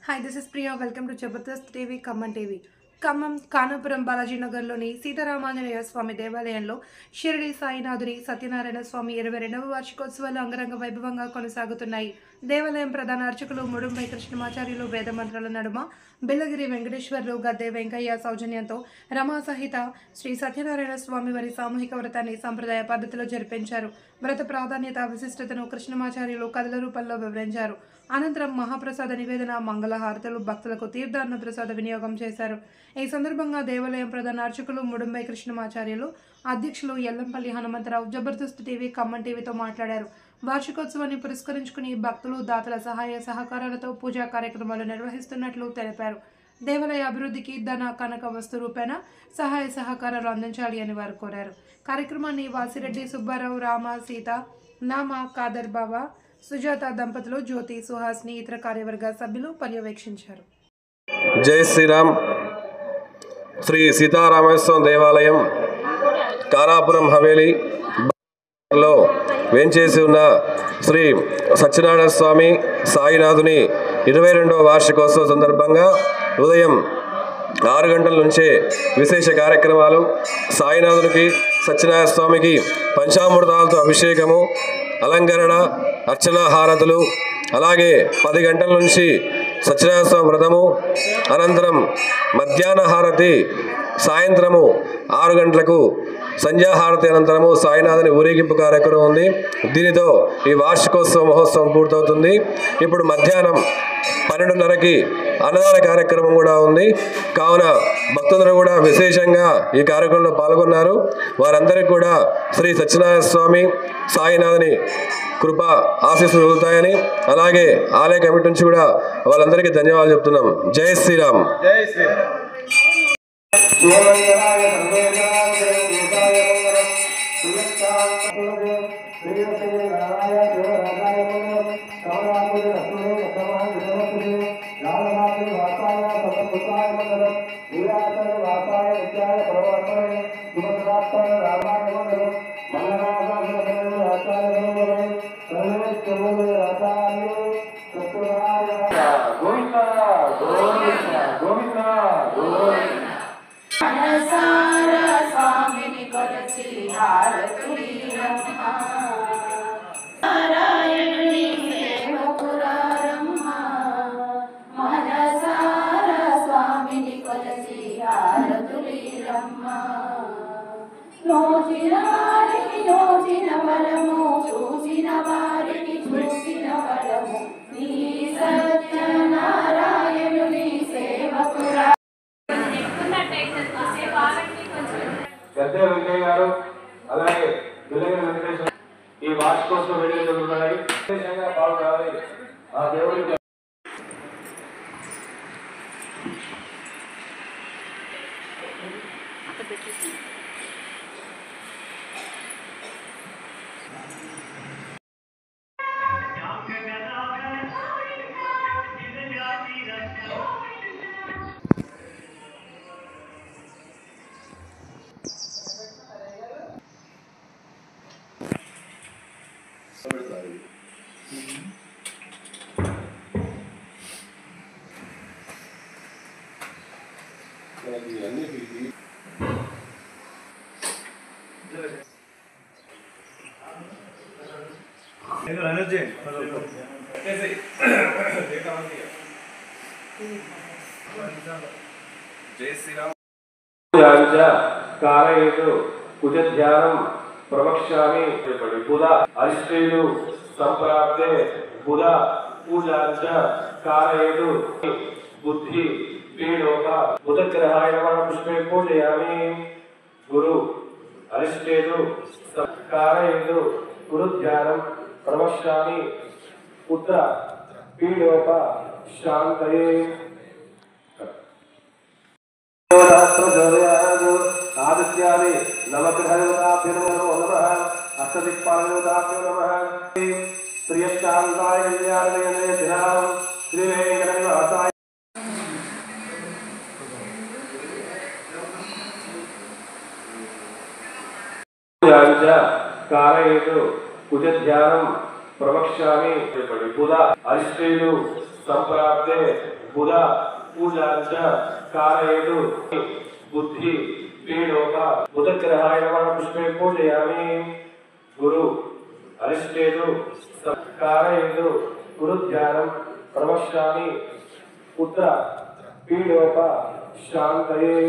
Hi, this is Priya. Welcome to Jabardast TV, Kamman TV. Khammam Kanapuram Balaji నగర్లోని సీతారామాంజనేయ స్వామి దేవాలయంలో షిరిడి సాయినాథుని సత్యనారాయణ స్వామి 22వ వార్షికోత్సవాలు అంగరంగ వైభవంగా కొనసాగుతున్నాయి. దేవాలయం ప్రధాన అర్చకులు ముడుంబై కృష్ణమాచార్యులు వేద మంత్రాల నడుమ బిల్లగిరి వెంకటేశ్వర్లు గద్దె వెంకయ్య సౌజన్యంతో రమా సహిత శ్రీ సత్యనారాయణ స్వామి వారి సామూహిక వ్రతాన్ని సంప్రదాయ పద్ధతిలో జరిపించారు. వ్రత ప్రాధాన్యత విశిష్టతను కృష్ణమాచార్యులు కథల రూపంలో వివరించారు. అనంతరం మహాప్రసాద నివేదన, మంగళహారతులు, భక్తులకు తీర్థాన్న ప్రసాద వినియోగం చేశారు. ఈ సందర్భంగా దేవాలయం ప్రధాన అర్చకులు ముడుంబై కృష్ణమాచార్యులు, అధ్యక్షులు ఎల్లంపల్లి హనుమంతరావు జబర్దస్త్ టీవీ, ఖమ్మం టీవీతో మాట్లాడారు. వార్షికోత్సవాన్ని పురస్కరించుకుని భక్తులు, దాతల సహాయ సహకారాలతో పూజా కార్యక్రమాలు నిర్వహిస్తున్నట్లు తెలిపారు. దేవాలయ అభివృద్ధికి ధన, కనక వస్తు రూపేణ సహాయ సహకారాలు అందించాలి అని వారు కోరారు. కార్యక్రమాన్ని వాసిరెడ్డి సుబ్బారావు, రామ, సీత, నామ, కాదర్ బాబా, సుజాత దంపతులు, జ్యోతి, సుహాస్ని, ఇతర కార్యవర్గ సభ్యులు పర్యవేక్షించారు. జై శ్రీరామ్. శ్రీ సీతారామేశ్వరం దేవాలయం కానాపురం హవేలీలో వేంచేసి ఉన్న శ్రీ సత్యనారాయణ స్వామి సాయినాథుని 22వ వార్షికోత్సవం సందర్భంగా ఉదయం 6 గంటల నుంచే విశేష కార్యక్రమాలు, సాయినాథునికి సత్యనారాయణ స్వామికి పంచామృతాలతో అభిషేకము, అలంకరణ, అర్చనా హారతులు, అలాగే 10 గంటల నుంచి సత్యనారాయణ స్వామి వ్రతము, అనంతరం మధ్యాహ్న హారతి, సాయంత్రము 6 గంటలకు సంధ్యాహారతి అనంతరము సాయినాథుని ఊరేగింపు కార్యక్రమం ఉంది. దీనితో ఈ వార్షికోత్సవ మహోత్సవం పూర్తవుతుంది. ఇప్పుడు మధ్యాహ్నం 12:30కి అన్నదాన కార్యక్రమం కూడా ఉంది. కావున భక్తులందరూ కూడా విశేషంగా ఈ కార్యక్రమంలో పాల్గొన్నారు. వారందరికీ కూడా శ్రీ సత్యనారాయణ స్వామి సాయినాథుని కృప ఆశీస్సులు కలుగుతాయని, అలాగే ఆలయ కమిటీ నుంచి కూడా వాళ్ళందరికీ ధన్యవాదాలు చెప్తున్నాం. జై శ్రీరామ్. జై శ్రీరామ్. గద్దె వెంకయ్య గారు, అలాగే బిల్లగిరి వెంకటేశ్వర ఈ వార్షికోత్సవ వేడుకలు జరుగుతున్నాయి. విశేషంగా పాల్గొనాలి. ఆ దేవుడికి జై శ్రీరామ్. కారయేతు కుజధ్యానం ప్రవక్ష్యామి బుధ అరిష్టేలు సంప్రాప్తే బుధ పూజాంచ కారయేతు బుద్ధి పీడోప బుధగ్రహాయ నమః పుష్పే పూజయామి. గురు అరిష్టేలు కారయేతు గురుధ్యానం ప్రవక్ష్యామి పుత్ర పీడోప శాంతయే. ఆదిత్యాది నవగ్రహదేవతాభ్యో నమః. అష్టదిక్పాలదేవతాభ్యో నమః. ప్రియశాంతాయ కళ్యాణమయే దినాం శ్రీ వెంకటేశ్వరాయ. కారయేతు కుజధ్యానం ప్రవక్ష్యామి బుధ అరిష్టేలు संप्राप्ते बुध पूजांच कारयतु बुद्धि पीडोपा बुधग्रहाय नमः पुष्पे पूजयामि गुरु अरिष्टेतु कारयतु गुरुध्यानं प्रवक्ष्यामि पुत्र पीडोपा शांतये